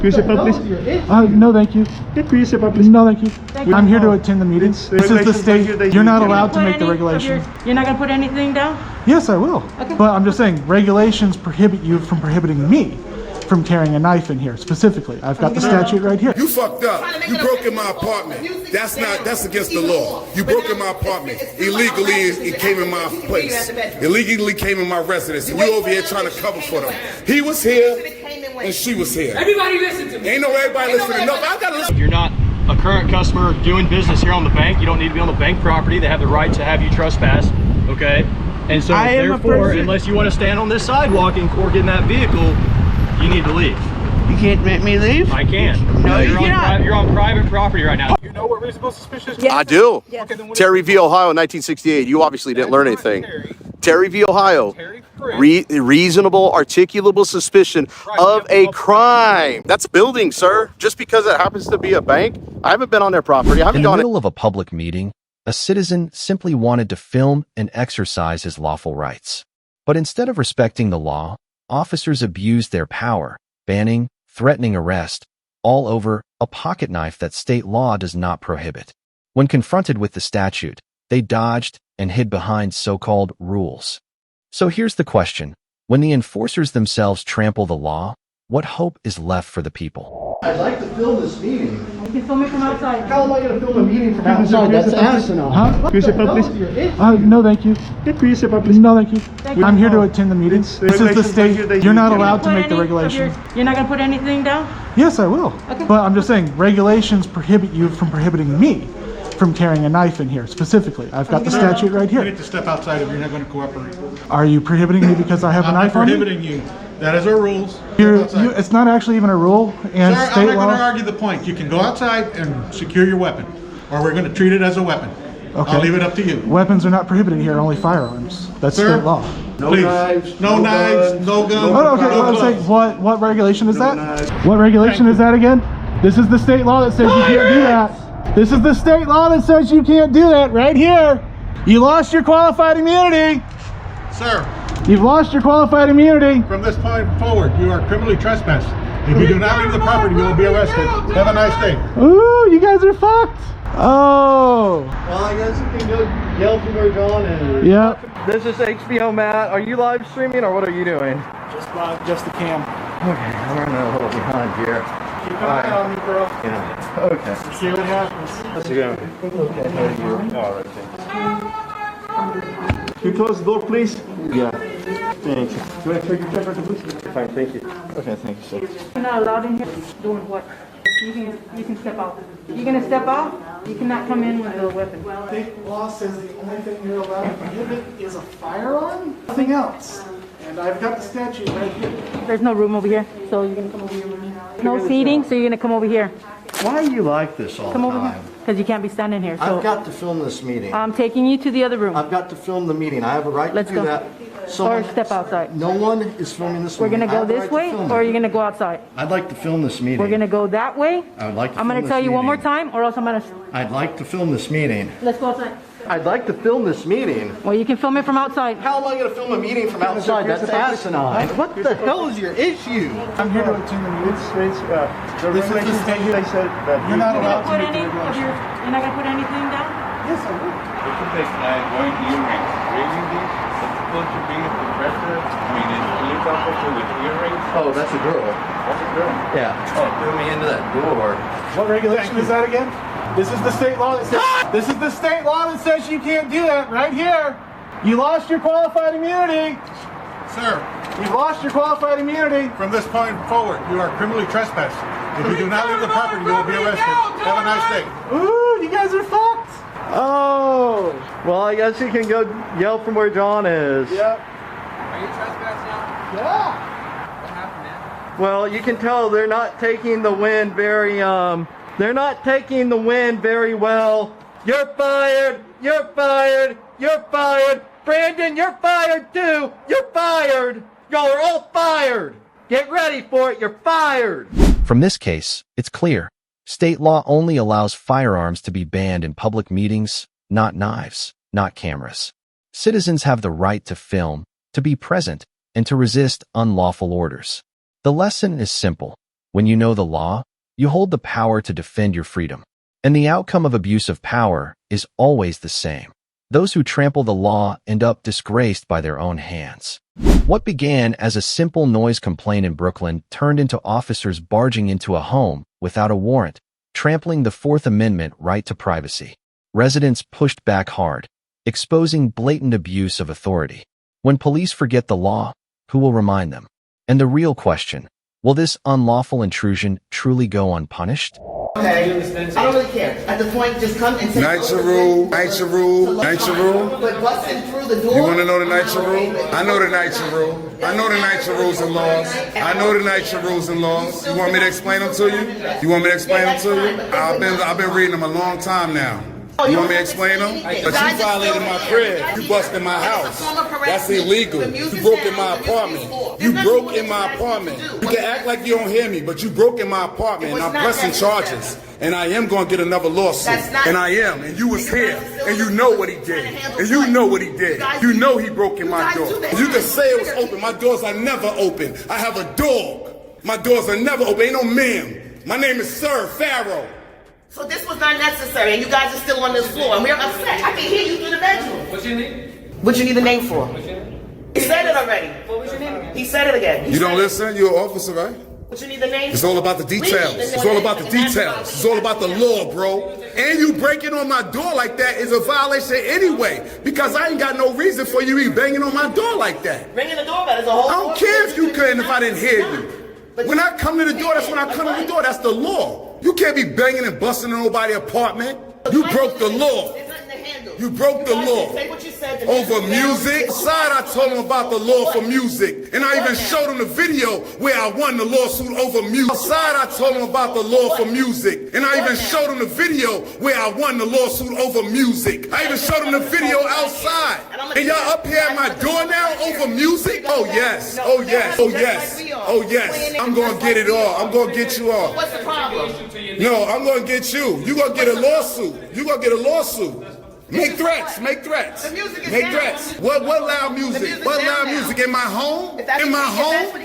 Puis c'est pas please. No, thank you. Puis c'est pas please. No, thank you. I'm here to attend the meeting. This is the state. You're not allowed to make the regulation. You're not going to put anything down? Yes, I will. Okay. But I'm just saying, regulations prohibit you from prohibiting me from carrying a knife in here specifically. I've got the statute right here. You fucked up. You broke in my apartment. That's against the law. You broke in my apartment. Illegally, it came in my place. Illegally came in my residence. And you over here trying to cover for them. He was here and she was here. Everybody listen to me. Ain't no everybody listening. No, I gotta listen. You're not a current customer doing business here on the bank. You don't need to be on the bank property. They have the right to have you trespass, okay? And so therefore, unless you want to stand on this sidewalk or get in that vehicle, you need to leave. You can't make me leave? I can. No, you cannot. You're on private property right now. You know what reasonable suspicion is? Yes. I do. Yes. Terry v. Ohio, 1968. You obviously didn't learn anything. Terry v. Ohio. Reasonable, articulable suspicion of a crime. That's building, sir. Just because it happens to be a bank. I haven't been on their property. I haven't In the gone middle of a public meeting, a citizen simply wanted to film and exercise his lawful rights. But instead of respecting the law, officers abused their power, banning, threatening arrest, all over a pocket knife that state law does not prohibit. When confronted with the statute, they dodged and hid behind so-called rules. So here's the question. When the enforcers themselves trample the law, what hope is left for the people? I'd like to film this meeting. You can film it from outside. How am I going to film a meeting from outside? That's asinine. Huh? Puis c'est pas please. No, thank you. Puis c'est pas please. No, thank you. I'm here to attend the meeting. This is the state. You're not allowed to make the regulation. You're not going to put anything down? Yes, I will. Okay. But I'm just saying, regulations prohibit you from prohibiting me from carrying a knife in here specifically. I've got the statute right You here. need to step outside if you're not going to cooperate. Are you prohibiting me because I have a I'm knife not on me? prohibiting you. That is our rules. It's not actually even a rule, and Sir, I'm state not going to law. argue the point. You can go outside and secure your weapon, or we're going to treat it as a weapon. Okay. I'll leave it up to you. Weapons are not prohibited here, only firearms. That's Sir? state law. Please. No knives, no guns. Oh, okay. no Well, I'm gloves. saying, what regulation is that? What regulation is that again? This is the state law that says you can't do that. This is the state law that says you can't do that right here. You lost your qualified immunity. Sir, You've lost your qualified immunity. from this point forward, you are criminally trespassed. If you do not leave the property, you will be arrested. Have a nice day. Ooh, you guys are fucked. Oh. Well, I guess you can go yell from where John is. Yep. This is HBO Matt. Are you live streaming or what are you doing? Just the cam. Okay, I'm running a little behind here. Keep an eye on me, bro. Yeah. Okay. See what happens. How's it going? Okay, how are you? All right, thanks. Can you close the door, please? Yeah. Thank you. Do you want to take your temperature, please? Fine, thank you. Okay, thank you, sir. You're not allowed in here doing what? You can step out. You're going to step out? You cannot come in with a weapon. State law says the only thing you're allowed to prohibit is a firearm, nothing else. And I've got the statute right here. There's no room over here, so you're going to come over here with me. No seating, so you're going to come over here. Why are you like this all Come the over time? here. Because you can't be standing here. So I've got to film this meeting. I'm taking you to the other room. I've got to film the meeting. I have a right Let's to do go. that. Or step outside. No one is filming this We're meeting. going to I go have the this right to way, film or it. you're going to go outside. I'd like to film this meeting. We're going to go that way. I would like to I'm going film to tell this you one more meeting. time, or else I'm going to... I'd like to film this meeting. Let's go outside. I'd like to film this meeting. Well, you can film it from outside. How am I going to film a meeting from outside? That's asinine. What the hell is your issue? I'm here to attend the meeting. This is the state. They said that you're not allowed to make the regulation. You're not going to put anything down? Yes, I will. It could take like one earrings. Raising this, it's supposed to be a professor. I mean, it's a police officer with earrings. Oh, that's a girl. That's a girl. Yeah. Oh, threw me into that door. What regulation is that again? This is the state law that says this is the state law that says you can't do that right here. You lost your qualified immunity. Sir, You've lost your qualified immunity. from this point forward, you are criminally trespassed. If you do not leave the property, you will be arrested. Have a nice day. Ooh, you guys are fucked. Oh. Well, I guess you can go yell from where John is. Yep. Are you trespassing now? Yeah. What happened, man? Well, you can tell they're not taking the wind very, they're not taking the wind very well. You're fired! You're fired! You're fired! Brandon, you're fired too! You're fired! Y'all are all fired! Get ready for it! You're fired! From this case, it's clear. State law only allows firearms to be banned in public meetings, not knives, not cameras. Citizens have the right to film, to be present, and to resist unlawful orders. The lesson is simple. When you know the law, you hold the power to defend your freedom. And the outcome of abuse of power is always the same. Those who trample the law end up disgraced by their own hands. What began as a simple noise complaint in Brooklyn turned into officers barging into a home without a warrant, trampling the Fourth Amendment right to privacy. Residents pushed back hard, exposing blatant abuse of authority. When police forget the law, who will remind them? And the real question, will this unlawful intrusion truly go unpunished? Okay, I don't really care. At the point, just come and take Night your rule, night your rule, night your rule. But busting through the door. You want to know the night your rule? I know the night your rule. I know the night your rules and laws. I know the night your rules and laws. You want me to explain them to you? You want me to explain them to you? I've been reading them a long time now. You want me to explain them? But you violated my crib. You busted my house. That's illegal. You broke in my apartment. You broke in my apartment. You can act like you don't hear me, but you broke in my apartment, and I'm pressing charges. And I am going to get another lawsuit. And I am. And you was here. And you know what he did. And you know what he did. You know he broke in my door. You can say it was open. My doors are never open. I have a dog. My doors are never open. Ain't no ma'am. My name is Sir Pharaoh. So this was not necessary, and you guys are still on this floor, and we're upset. I can hear you through the bedroom. What's your name? What you need the name for? What's your name? He said it already. What was your name again? He said it again. You don't listen? You're an officer, right? What you need the name It's for? all about the details. It's all about the details. It's all about the law, bro. And you breaking on my door like that is a violation anyway, because I ain't got no reason for you to be banging on my door like that. Ringing the doorbell is a whole. I don't care if you couldn't, if I didn't hear you. When I come to the door, that's when I come to the door. That's the law. You can't be banging and busting in nobody's apartment. You broke the law. You broke the law. Over music. Side, I told him about the law for music. And I even showed him the video where I won the lawsuit over music. Side, I told him about the law for music. And I even showed him the video where I won the lawsuit over music. I even showed him the video outside. And y'all up here at my door now over music? Oh yes, oh yes, oh yes, oh yes. I'm gonna get it all. I'm gonna get you all. What's the problem? No, I'm gonna get you. You gonna get a lawsuit. You gonna get a lawsuit. Make threats, make threats. Make threats. What loud music? What loud music? In my home? In my home?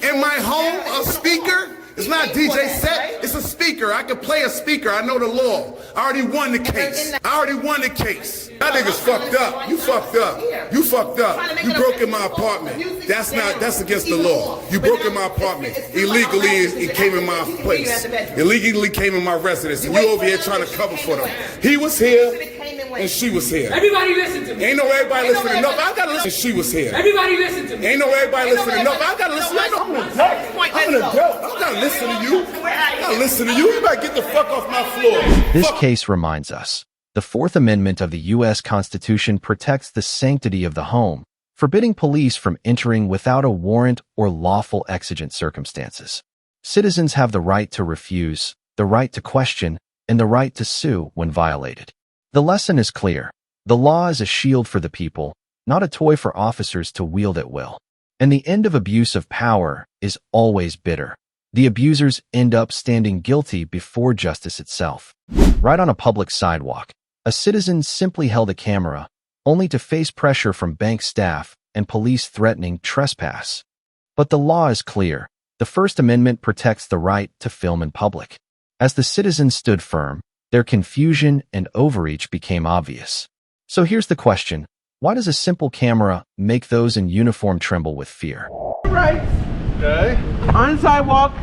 In my home? A speaker? It's not DJ set, it's a speaker. I can play a speaker. I know the law. I already won the case. I already won the case. That nigga's fucked up. You fucked up. You fucked up. You broke in my apartment. That's against the law. You broke in my apartment. Illegally, it came in my place. Illegally came in my residence. And you over here trying to cover for them. He was here. And she was here. Everybody listen to me. Ain't no everybody listening enough. I gotta listen. And she was here. Everybody listen to me. Ain't no everybody listening enough. I gotta listen. I'm an adult. I'm not listening to you. I'm not listening to you. You better get the fuck off my floor. This case reminds us, the Fourth Amendment of the U.S. Constitution protects the sanctity of the home, forbidding police from entering without a warrant or lawful exigent circumstances. Citizens have the right to refuse, the right to question, and the right to sue when violated. The lesson is clear. The law is a shield for the people, not a toy for officers to wield at will. And the end of abuse of power is always bitter. The abusers end up standing guilty before justice itself. Right on a public sidewalk, a citizen simply held a camera, only to face pressure from bank staff and police threatening trespass. But the law is clear. The First Amendment protects the right to film in public. As the citizens stood firm, their confusion and overreach became obvious. So here's the question. Why does a simple camera make those in uniform tremble with fear? Right. Okay. On the sidewalk.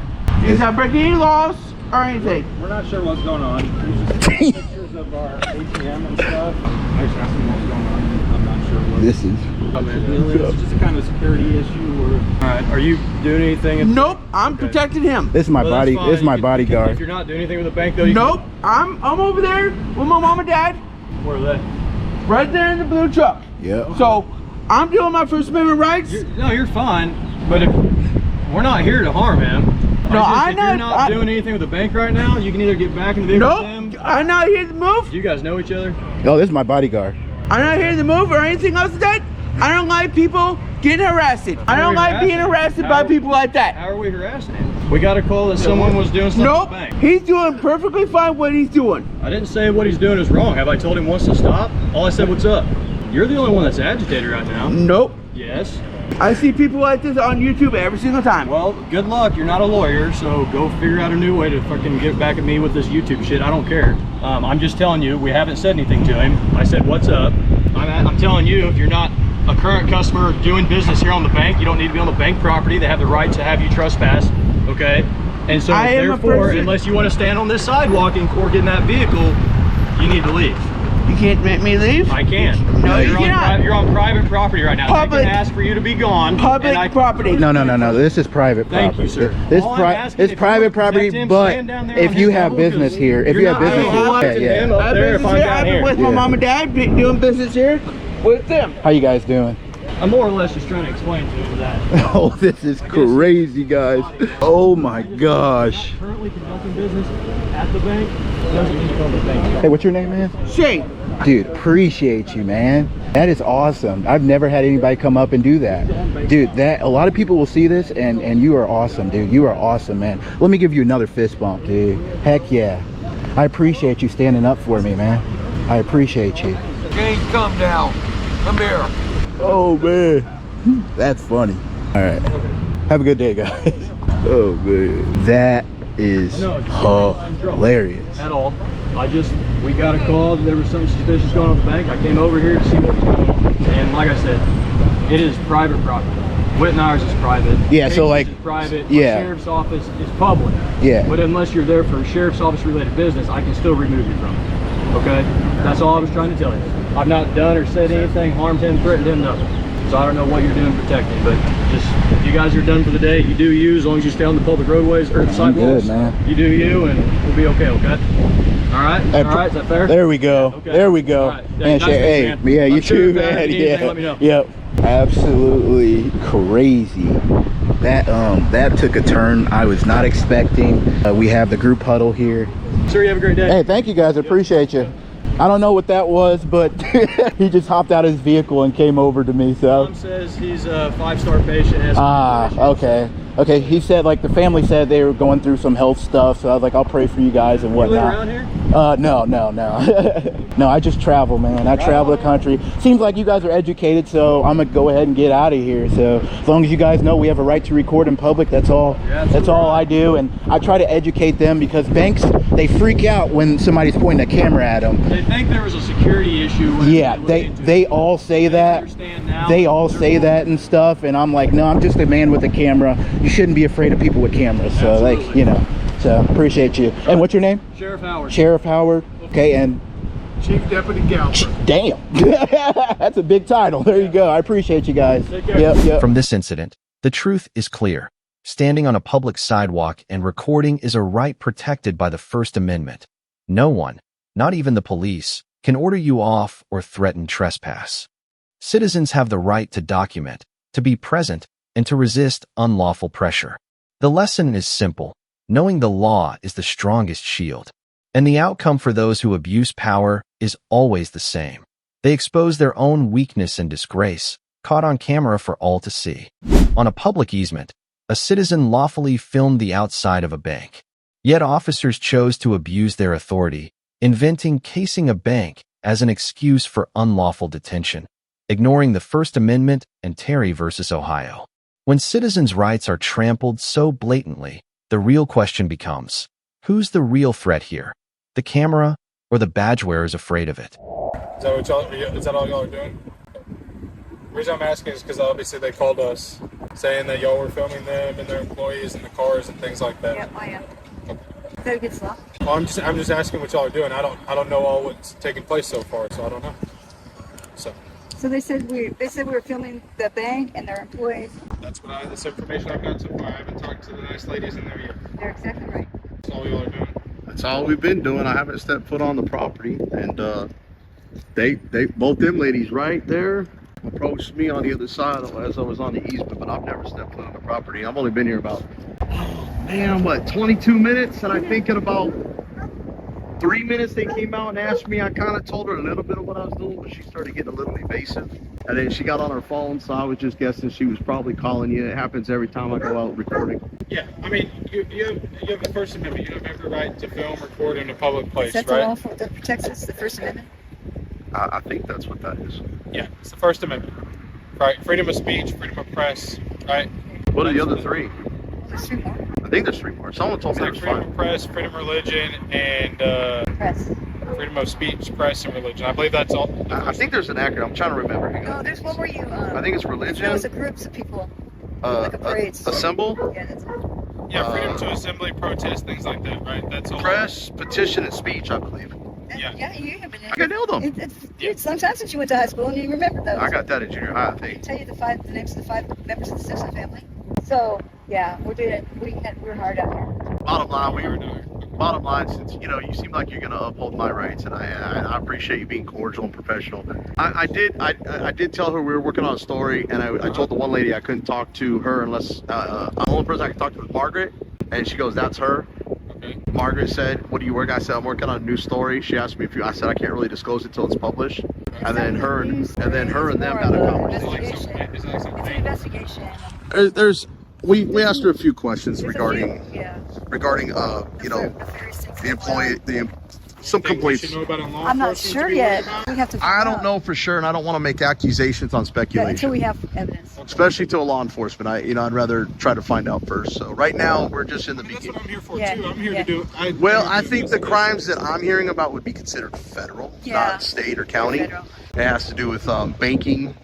Is that breaking any laws or anything? We're not sure what's going on. There's just pictures of our ATM and stuff. I just asked him what's going on. I'm not sure what. This is. It's just a kind of security issue. Or... All right, are you doing anything? Nope, I'm protecting him. This is my body. This is my bodyguard. If you're not doing anything with the bank, though, you Nope, I'm over there with my mom and dad. Where are they? Right there in the blue truck. Yeah. So I'm doing my First Amendment rights. You're fine. But if we're not here to harm him. No, if you're not doing anything with the bank right now, you can either get back in the vehicle with them. Nope, I'm not here to move. Do you guys know each other? Oh, this is my bodyguard. I'm not here to move or anything else like that. I don't like people getting harassed. I don't like being harassed by people like that. How are we harassing him? We got a call that someone was doing something Nope, at the bank. he's doing perfectly fine what he's doing. I didn't say what he's doing is wrong. Have I told him once to stop? All I said, what's up? You're the only one that's agitated right now. Nope. Yes. I see people like this on YouTube every single time. Well, good luck. You're not a lawyer, so go figure out a new way to fucking get back at me with this YouTube shit. I don't care. I'm just telling you, we haven't said anything to him. I said, what's up? I'm telling you, if you're not a current customer doing business here on the bank, you don't need to be on the bank property. They have the right to have you trespass, okay? And so therefore, unless you want to stand on this sidewalk or get in that vehicle, you need to leave. You can't make me leave? I can. No, you cannot. You're on private property right now. Public. I can ask for you to be gone. Public property. No. This is private property. Thank you, sir. It's private property, but if you have business here, I've been with my mom and dad doing business here with them. How you guys doing? I'm more or less just trying to explain to you that. Oh, this is crazy, guys. Oh my gosh. Currently conducting business at the bank doesn't mean you go to the bank. Hey, what's your name, man? Shane. Dude, appreciate you, man. That is awesome. I've never had anybody come up and do that. Dude, a lot of people will see this and you are awesome, dude. You are awesome, man. Let me give you another fist bump, dude. Heck yeah. I appreciate you standing up for me, man. I appreciate you. Shane, come down. Come here. Oh, man. That's funny. All right. Have a good day, guys. Oh, man. That is hilarious. At all. We got a call that there was something suspicious going on at the bank. I came over here to see what was going on. And like I said, it is private property. Wittenhauer's is private. Yeah, so like, is private. Yeah. The sheriff's office is public. Yeah. But unless you're there for sheriff's office related business, I can still remove you from it. Okay? That's all I was trying to tell you. I've not done or said anything, harmed him, threatened him, nothing. So I don't know what you're doing protecting, but just if you guys are done for the day, you do you, as long as you stay on the public roadways or the sidewalks. Good, man. You do you, and we'll be okay, okay? All right? All right, is that fair? There we go. Okay. There we go. Right. Hey, yeah, you too, man. Yeah. Let me know. Yep. Absolutely crazy. That took a turn I was not expecting. We have the group huddle here. Sir, you have a great day. Hey, thank you guys. I appreciate you. I don't know what that was, but he just hopped out of his vehicle and came over to me. So Tom says he's a 5-star patient. Has okay. Okay, he said like the family said they were going through some health stuff, so I was like, I'll pray for you guys and whatnot. You live around here? No. No, I just travel, man. I travel the country. Seems like you guys are educated, so I'm gonna go ahead and get out of here. So as long as you guys know we have a right to record in public, that's all. That's all I do, and I try to educate them because banks, they freak out when somebody's pointing a camera at them. They think there was a security issue. Yeah, they all say that. They all say that and stuff, and I'm like, no, I'm just a man with a camera. You shouldn't be afraid of people with cameras. So Absolutely. like, you know, so appreciate you. And what's your name? Sheriff Howard. Sheriff Howard. Okay, and Chief Deputy Galper. Damn. That's a big title. There you go. I appreciate you guys. Yep. From this incident, the truth is clear. Standing on a public sidewalk and recording is a right protected by the First Amendment. No one, not even the police, can order you off or threaten trespass. Citizens have the right to document, to be present, and to resist unlawful pressure. The lesson is simple. Knowing the law is the strongest shield. And the outcome for those who abuse power is always the same. They expose their own weakness and disgrace, caught on camera for all to see. On a public easement, a citizen lawfully filmed the outside of a bank. Yet officers chose to abuse their authority, inventing casing a bank as an excuse for unlawful detention, ignoring the First Amendment and Terry versus Ohio. When citizens' rights are trampled so blatantly, the real question becomes, who's the real threat here? The camera or the badge wearers afraid of it? Is that all y'all are doing? The reason I'm asking is because obviously they called us saying that y'all were filming them and their employees in the cars and things like that. Yep, I am. Very good stuff. Well, I'm just asking what y'all are doing. I don't know all what's taking place so far, so I don't know. So they said we were filming the bank and their employees. That's information I've got so far. I haven't talked to the nice ladies in there yet. They're exactly right. That's all y'all are doing. That's all we've been doing. I haven't stepped foot on the property, and they both them ladies right there approached me on the other side as I was on the easement, but I've never stepped foot on the property. I've only been here about 22 minutes, and I think in about 3 minutes they came out and asked me. I kind of told her a little bit of what I was doing, but she started getting a little evasive, and then she got on her phone, so I was just guessing she was probably calling you. It happens every time I go out recording. Yeah, I mean, you have the First Amendment. You have every right to film, record in a public place, That's right? the law that protects us, the First Amendment. I think that's what that is. Yeah, it's the First Amendment. Right. Freedom of speech, freedom of press, right? What are the other three? There's 3 more. I think there's 3 more. Someone told It's me like there's freedom 5. of press, freedom of religion, and Press. freedom of speech, press, and religion. I believe that's all. I think there's an acronym. I'm trying to remember. Hang No, on. there's one where you. I think it's religion. There's a groups of people. Like a parade. Assemble. Yeah, that's it. Yeah, freedom to assembly, protest, things like that, right? That's all. Press, petition, and speech, I believe. Yeah. Yeah, you have been. I got nailed them. It's sometimes since you went to high school and you remember those. I got that in junior high, I I think. tell you the names of the 5 members of the Simpson family. So yeah, we're doing it. We're hard out here. Bottom line, since you seem like you're gonna uphold my rights, and I appreciate you being cordial and professional. I did tell her we were working on a story, and I told the one lady I couldn't talk to her unless the only person I could talk to was Margaret, and she goes, "That's her." Okay. Margaret said, "What do you work?" I said, "I'm working on a new story." She asked me if I said I can't really disclose it until it's published. And then her and them had a conversation. It's like It's an investigation. We asked her a few questions regarding Nefarious things the employee, some complaints. Should know about unlawful I'm not enforcement sure to be yet. worried about? We have to. I find don't out. know for sure, and I don't want to make accusations on Until speculation, we have evidence. especially to a law enforcement. I'd rather try to find out first. So right now we're just in the That's beginning. what I'm here for Yeah, too. I'm here yeah. to do. I think the crimes that I'm hearing about would be considered federal, Yeah. not state or county. Federal. It has to do with banking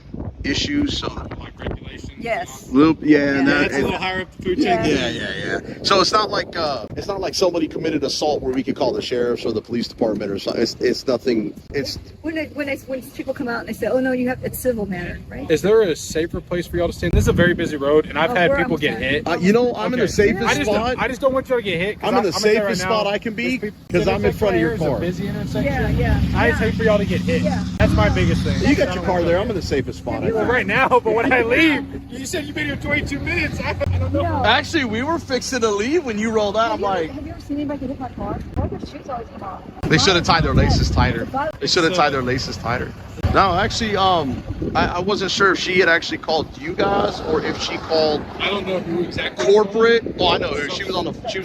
issues. So like regulations. Yes. and That's a little higher up the food chain. Yeah. So it's not like somebody committed assault where we could call the sheriffs or the police department or something. It's nothing. It's When people come out and they say, "Oh no, it's civil matter," right? Is there a safer place for y'all to stand? This is a very busy road, and I've had we're people almost get done. hit. I'm in the safest spot. I just don't want y'all to get hit. I'm in the safest spot I can be because I'm in front of your car. Busy intersection. Yeah. I just hate for y'all to get hit. Yeah. That's my biggest thing. You got your car there. I'm in the safest spot. I think. Right now, but when I leave, you said you've been here 22 minutes. I don't know. No. Actually, we were fixing to leave when you rolled out. I'm like, Have you ever seen anybody get hit by a car? Why do their shoes always come off? they should have tied their laces tighter. They should have tied their laces tighter. No, actually, I wasn't sure if she had actually called you guys or if she called I don't know who exactly. corporate. Well, I know who she was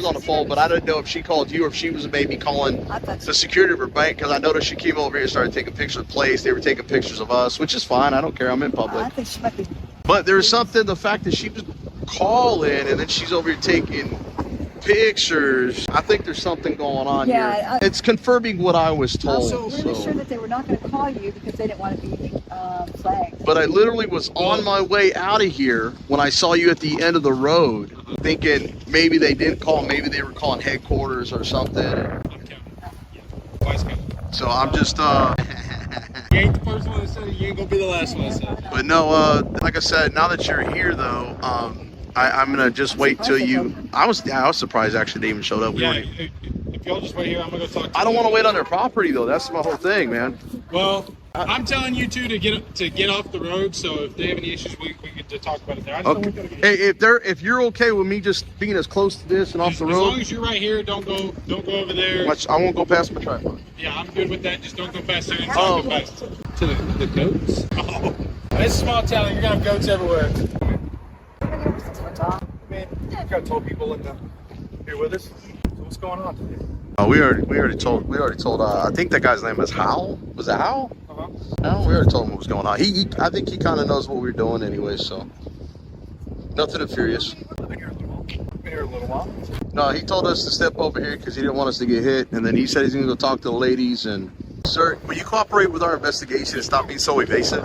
on the phone, but I didn't know if she called you or if she was maybe calling the security of her bank, because I noticed she came over here and started taking pictures of the place. They were taking pictures of us, which is fine. I don't care. I'm in public. I think she might be. But there's something, the fact that she was calling and then she's over here taking pictures. I think there's something going on here. It's confirming what I was told. I'm really sure that they were not going to call you because they didn't want to be flagged. But I literally was on my way out of here when I saw you at the end of the road, thinking maybe they didn't call, maybe they were calling headquarters or something. So I'm just You ain't the first one that said it. You ain't gonna be the last one that said it. but no, like I said, now that you're here though, I'm gonna just wait till you. I was surprised actually they even showed up. Yeah, if y'all just wait here, I'm gonna go talk to I don't want to wait on their property though. That's my whole thing, man. Well, I'm telling you two to get off the road. So if they have any issues, we get to talk about it there. I just don't want y'all to get Hey, if you're okay with me just being as close to this and off the As long road, as you're right here, don't go over there. I won't go past my tripod. Yeah, I'm good with that. Just don't go past there. Oh. Go past to the goats. Oh, it's a small town. You're gonna have goats everywhere. Man, I've got 12 people here with us. So what's going on? Oh, we already told. I think that guy's name is Hal. Was it Hal? No, we already told him what was going on. I think he kind of knows what we're doing anyway. So nothing nefarious. Been here a little while. No, he told us to step over here because he didn't want us to get hit, and then he said he's gonna go talk to the ladies. And sir, will you cooperate with our investigation and stop being so evasive?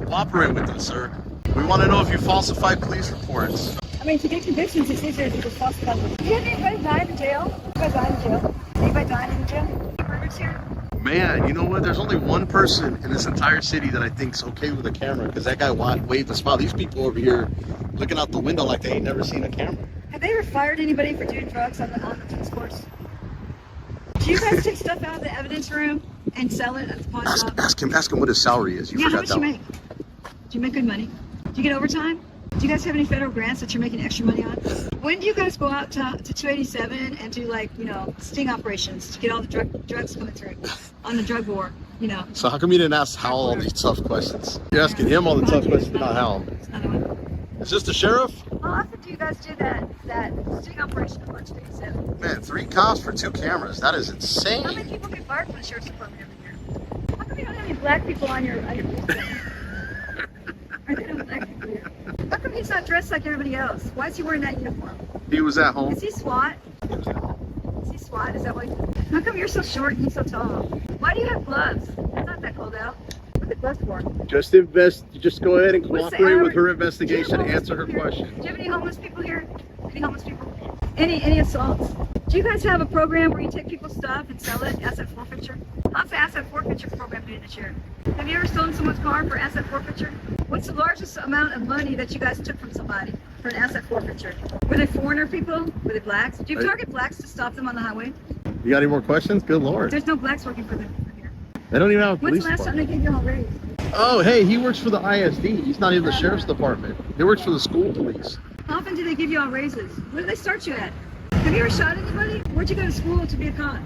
Cooperate with us, sir. We want to know if you falsified police reports. I mean, to get convictions, it's easier to just falsify them. Did anybody die in jail? Anybody died in jail? Murders here? Man, you know what? There's only one person in this entire city that I think's okay with a camera because that guy waved a smile. These people over here looking out the window like they ain't never seen a camera. Have they ever fired anybody for doing drugs on the police force? Do you guys take stuff out of the evidence room and sell it at the pawn shop? Ask him what his salary is. You How forgot much that you one. make? Do you make good money? Do you get overtime? Do you guys have any federal grants that you're making extra money on? When do you guys go out to 287 and do sting operations to get all the drugs coming through on the drug war? So how come you didn't ask Hal all these tough questions? You're asking him all the tough questions, not Hal. Is this the sheriff? How often do you guys do that sting operation on 287? Man, 3 cops for 2 cameras. That is How insane. many people get fired from the sheriff's department every year? How come you don't have any black people on your he's not dressed like everybody else? Why is he wearing that uniform? He was at home. Is he SWAT? Is he SWAT? Is that why? How come you're so short and he's so tall? Why do you have gloves? It's not that cold out. What are the gloves for? Just go ahead and cooperate with her investigation. Answer her question. Do you have any homeless people here? Any homeless people? Any assaults? Do you guys have a program where you take people's stuff and sell it, asset forfeiture? How's the asset forfeiture program doing this year? Have you ever stolen someone's car for asset forfeiture? What's the largest amount of money that you guys took from somebody for an asset forfeiture? Were they foreigner people? Were they blacks? Do you target blacks to stop them on the highway? You got any more questions? Good Lord. There's no blacks working for them here. They don't even have a police When's the last time they gave you all raise? Oh, hey, he works for the ISD. He's not even the sheriff's department. He works for the school police. How often do they give you all raises? Where do they start you at? Have you ever shot anybody? Where'd you go to school to be a cop?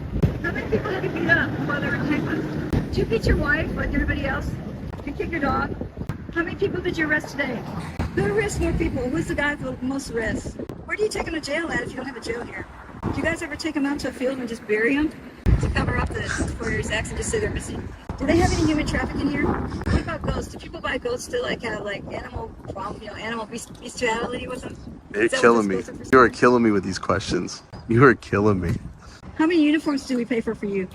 How many people have you beat up while they were in handcuffs? Did you beat your wife like everybody else? Did you kick your dog? How many people did you arrest today? Who arrests more people? Who's the guy with the most arrests? Where do you take them to jail at if you don't have a jail here? Do you guys ever take them out to a field and just bury them? To cover up the 4 years acts and just say they're missing? Do they have any human trafficking here? What about goats? Do people buy goats to like have like animal problem, animal bestiality with them? You're killing me. You are killing me with these questions. You are killing me. How many uniforms do we pay for you?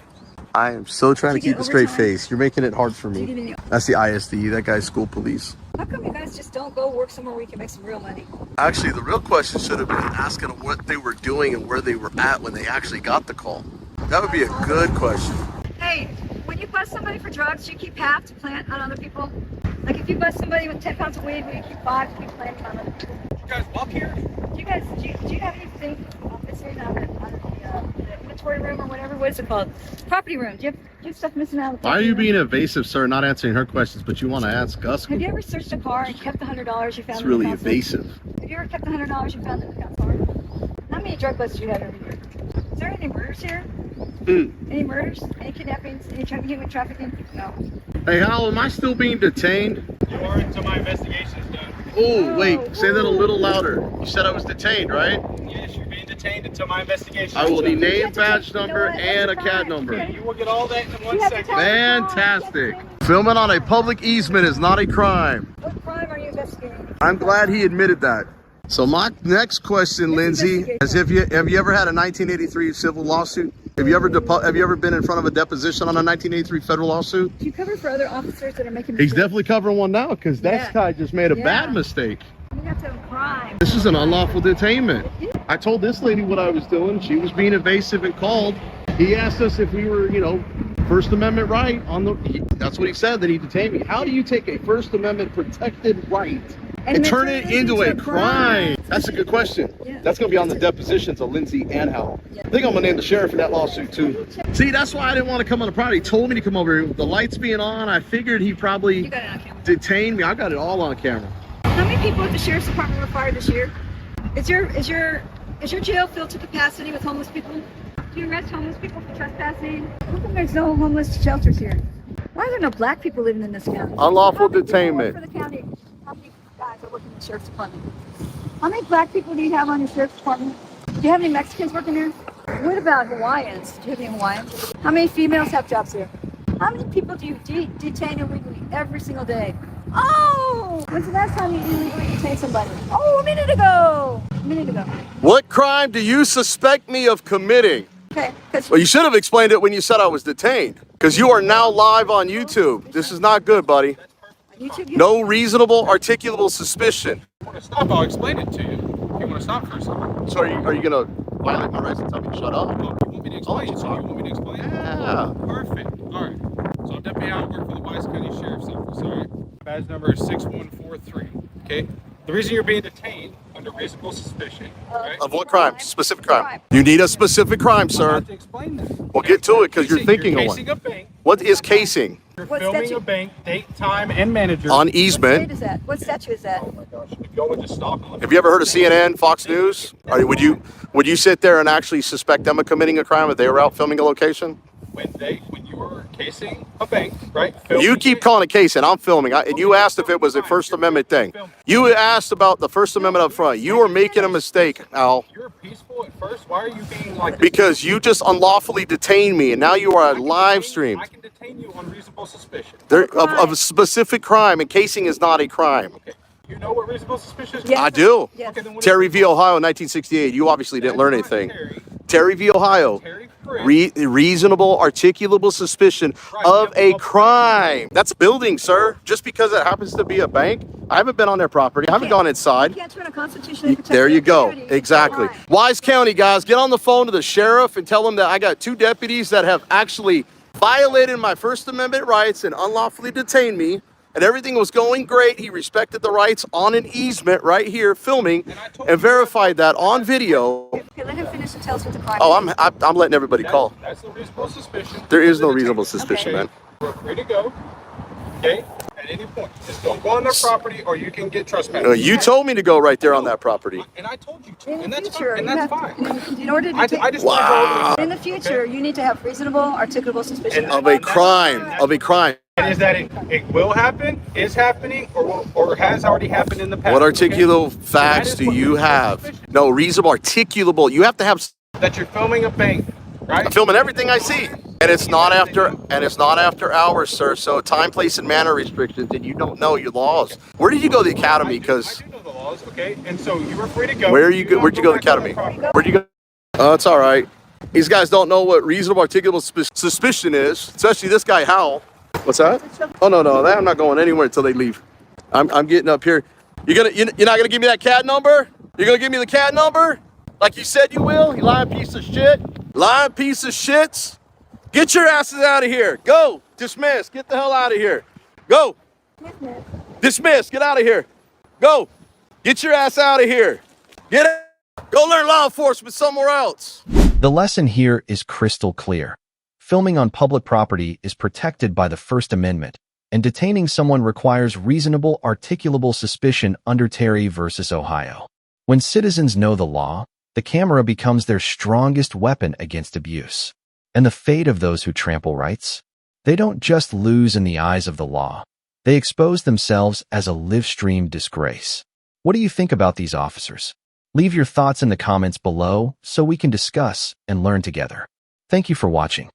I am so trying to keep a straight overtime? face. You're making it hard for me. That's the ISD. That guy's school police. How come you guys just don't go work somewhere where you can make some real money? Actually, the real question should have been asking them what they were doing and where they were at when they actually got the call. That would be a good question. Hey, when you bust somebody for drugs, do you keep half to plant on other people? Like if you bust somebody with 10 pounds of weed, will you keep 5 to keep planting on other people? You guys walk here? Do you have anything missing out of the inventory room or whatever? What is it called? Property room. Do you have stuff missing out of the Why are you room? being evasive, sir, not answering her questions, but you want to ask us? Have you ever searched a car and kept the $100 you found? It's in really the council? evasive. Have you ever kept the $100 you found in the council? How many drug busts do you have every year? Is there any murders here? Any murders? Any kidnappings? Any human trafficking? No. Hey, Hal, am I still being detained? You are until my investigation is done. Oh, wait, say that a little louder. You said I was detained, right? Yes, you're being detained until my investigation I is will done. need name, badge number, and a CAD number. You will get all that in 1 second. Fantastic. Filming on a public easement is not a crime. What crime are you investigating? I'm glad he admitted that. So my next question, Lindsay, is have you ever had a 1983 civil lawsuit? Have you ever been in front of a deposition on a 1983 federal lawsuit? Do you cover for other officers that are making He's mistakes? definitely covering one now because that guy just made a bad mistake. You have to have a crime. This is an unlawful detainment. I told this lady what I was doing. She was being evasive and called. He asked us if we were, First Amendment right on that's what he said, that he detained me. How do you take a First Amendment protected right and turn it into a crime? That's a good question. Yeah. That's going to be on the depositions of Lindsay and Hal. I think I'm going to name the sheriff in that lawsuit too. See, that's why I didn't want to come on the property. He told me to come over here. With the lights being on, I figured he probably detained me. I got it all on camera. How many people at the sheriff's department were fired this year? Is your jail filled to capacity with homeless people? Do you arrest homeless people for trespassing? How come there's no homeless shelters here? Why are there no black people living in this county? Unlawful How many people detainment. work for the county? How many guys are working in the sheriff's department? How many black people do you have on your sheriff's department? Do you have any Mexicans working here? What about Hawaiians? Do you have any Hawaiians? How many females have jobs here? How many people do you detain illegally every single day? Oh! When's the last time you illegally detained somebody? Oh, a minute ago! A minute ago. What crime do you suspect me of committing? Okay. Well, you should have explained it when you said I was detained. Because you are now live on YouTube. This is not good, buddy. No reasonable, articulable suspicion. If you want to stop, I'll explain it to you. If you want to stop for a second. So are you going to violate my rights and tell me to shut up? You want me to explain it? So you want me to explain it? Yeah. Perfect. All right. So I'm Deputy Howard, work for the Vice County Sheriff's Office. All right. Badge number is 6143. Okay. The reason you're being detained under reasonable suspicion. Right? Of what crime? Specific crime. You need a specific crime, I sir. have to explain this. Well, get to it because you're thinking you're of casing one. a bank. What is casing? You're What filming statute? a bank, date, time, and manager. On What easement. state is that? What statute is that? Oh my gosh. If y'all would just stop. and let Have me- you ever heard of CNN, Fox News? Or would you sit there and actually suspect them of committing a crime if they were out filming a location? When you were casing a bank, right? You keep calling it casing. I'm filming. And you asked if it was a First Amendment thing. You asked about the First Amendment up front. You are making a mistake, Al. You were peaceful at first. Why are you being like this? Because you just unlawfully detained me, and now you are live streamed. I can detain you on reasonable suspicion. Of a specific crime, and casing is not a crime. Okay. You know what reasonable suspicion is? Yes. I do. Yes. Okay, then what Terry v. Ohio, 1968. You obviously didn't learn anything. Terry v. Ohio. Reasonable, articulable suspicion of a crime. That's building, sir. Just because it happens to be a bank. I haven't been on their property. I haven't gone inside. You can't turn a constitutionally protected There you go. activity into Exactly. a crime. Wise County, guys, get on the phone to the sheriff and tell them that I got 2 deputies that have actually violated my First Amendment rights and unlawfully detained me. And everything was going great. He respected the rights on an easement right here, filming, and verified that on video. Okay, let him finish and tell us what the crime Oh, is. I'm letting everybody call. That's the reasonable suspicion. There is no reasonable suspicion, man. We're free to go. Okay? At any point. Just don't go on their property or you can get trespassed. You told me to go right there on that property. And I told you to. In And the that's future, fine. And you that's have fine. in order to I take, just want to go over in the future, you need to have reasonable, articulable suspicion. Of a crime. Of a crime. is that it will happen, is happening, or has already happened in the past. What articulable facts do you have? No, reasonable, articulable. You have to have. That you're filming a bank, right? I'm filming everything I see, and it's not after hours, sir. So time, place, and manner restrictions, and you don't know your laws. Where did you go to the academy? Because I do know the laws, okay? And so you were free to go. where'd you go to the academy? Where'd you go? Oh, it's all right. These guys don't know what reasonable, articulable suspicion is, especially this guy Howell. What's that? Oh no, I'm not going anywhere until they leave. I'm getting up here. You're not gonna give me that CAD number? You're gonna give me the CAD number? Like you said you will? You lying piece of shit. Lying piece of shits. Get your asses out of here. Go. Dismiss. Get the hell out of here. Go. Dismiss. Get out of here. Go. Get your ass out of here. Get out. Go learn law enforcement somewhere else. The lesson here is crystal clear. Filming on public property is protected by the First Amendment, and detaining someone requires reasonable, articulable suspicion under Terry versus Ohio. When citizens know the law, the camera becomes their strongest weapon against abuse. And the fate of those who trample rights? They don't just lose in the eyes of the law. They expose themselves as a live-stream disgrace. What do you think about these officers? Leave your thoughts in the comments below so we can discuss and learn together. Thank you for watching.